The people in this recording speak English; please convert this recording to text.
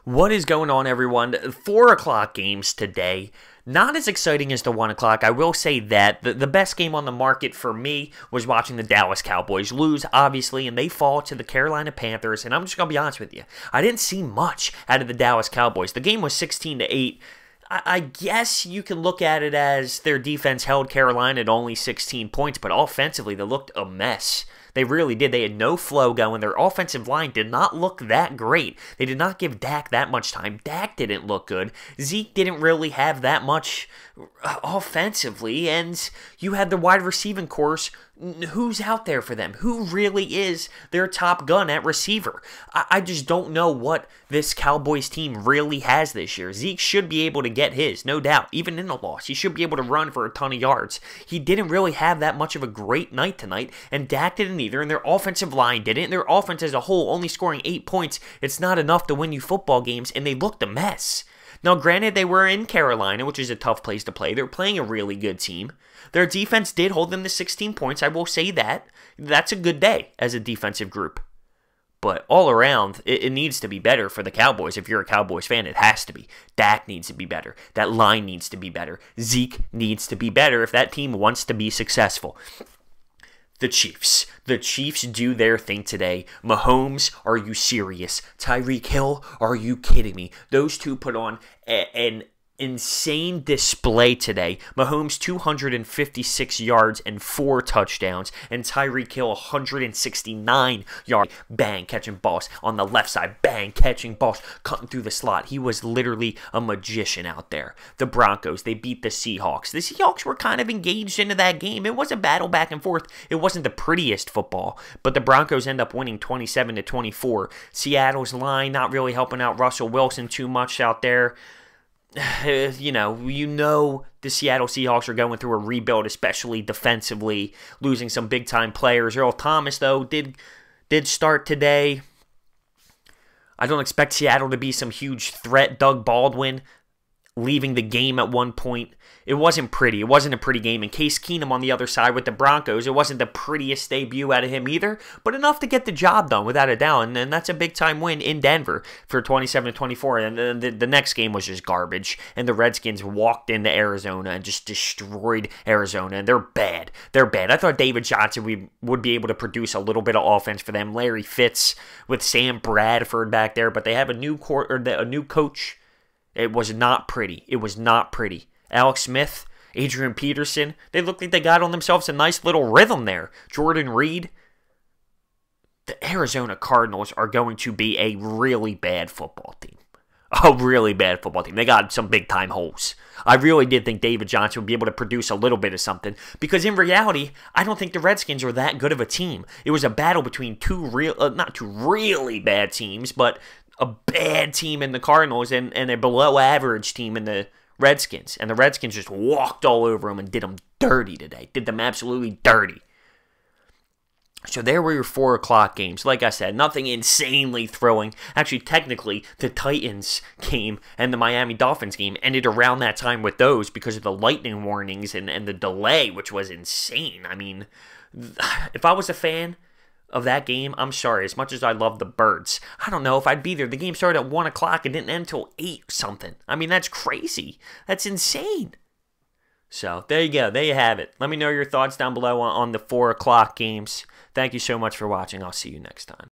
What is going on, everyone? 4 o'clock games today. Not as exciting as the 1 o'clock. I will say that. The best game on the market for me was watching the Dallas Cowboys lose, obviously, and they fall to the Carolina Panthers. And I'm just going to be honest with you. I didn't see much out of the Dallas Cowboys. The game was 16-8. I guess you can look at it as their defense held Carolina at only 16 points, but offensively, they looked a mess. They really did. They had no flow going. Their offensive line did not look that great. They did not give Dak that much time. Dak didn't look good. Zeke didn't really have that much offensively, and you had the wide receiving course. Who's out there for them? Who really is their top gun at receiver? I just don't know what this Cowboys team really has this year. Zeke should be able to get his, no doubt. Even in a loss, he should be able to run for a ton of yards. He didn't really have that much of a great night tonight, and Dak didn't either, and their offensive line didn't, and their offense as a whole only scoring 8 points. It's not enough to win you football games, and they looked a mess. Now, granted, they were in Carolina, which is a tough place to play. They're playing a really good team. Their defense did hold them to 16 points. I will say that. That's a good day as a defensive group. But all around, it needs to be better for the Cowboys. If you're a Cowboys fan, it has to be. Dak needs to be better. That line needs to be better. Zeke needs to be better if that team wants to be successful. The Chiefs. The Chiefs do their thing today. Mahomes, are you serious? Tyreek Hill, are you kidding me? Those two put on an insane display today. Mahomes 256 yards and 4 touchdowns, and Tyreek Hill 169 yards. Bang, catching balls on the left side. Bang, catching balls, cutting through the slot. He was literally a magician out there. The Broncos, they beat the Seahawks. The Seahawks were kind of engaged into that game. It was a battle back and forth. It wasn't the prettiest football, but the Broncos end up winning 27-24. Seattle's line not really helping out Russell Wilson too much out there. You know the Seattle Seahawks are going through a rebuild, especially defensively, losing some big-time players. Earl Thomas, though, did start today. I don't expect Seattle to be some huge threat. Doug Baldwin leaving the game at one point. It wasn't pretty. It wasn't a pretty game. And Case Keenum on the other side with the Broncos, it wasn't the prettiest debut out of him either, but enough to get the job done without a doubt. And that's a big-time win in Denver for 27-24. And the next game was just garbage. And the Redskins walked into Arizona and just destroyed Arizona. And they're bad. They're bad. I thought David Johnson would be able to produce a little bit of offense for them. Larry Fitz with Sam Bradford back there, but they have a new coach. It was not pretty. It was not pretty. Alex Smith, Adrian Peterson, they look like they got on themselves a nice little rhythm there. Jordan Reed. The Arizona Cardinals are going to be a really bad football team. A really bad football team. They got some big-time holes. I really did think David Johnson would be able to produce a little bit of something, because in reality, I don't think the Redskins are that good of a team. It was a battle between not two really bad teams, but a bad team in the Cardinals and a below-average team in the Redskins. And the Redskins just walked all over them and did them dirty today. Did them absolutely dirty. So there were your 4 o'clock games. Like I said, nothing insanely thrilling. Actually, technically, the Titans game and the Miami Dolphins game ended around that time with those because of the lightning warnings and the delay, which was insane. I mean, if I was a fan of that game, I'm sorry, as much as I love the Birds, I don't know if I'd be there. The game started at 1 o'clock and didn't end until 8 something. I mean, that's crazy. That's insane. So, there you go. There you have it. Let me know your thoughts down below on the 4 o'clock games. Thank you so much for watching. I'll see you next time.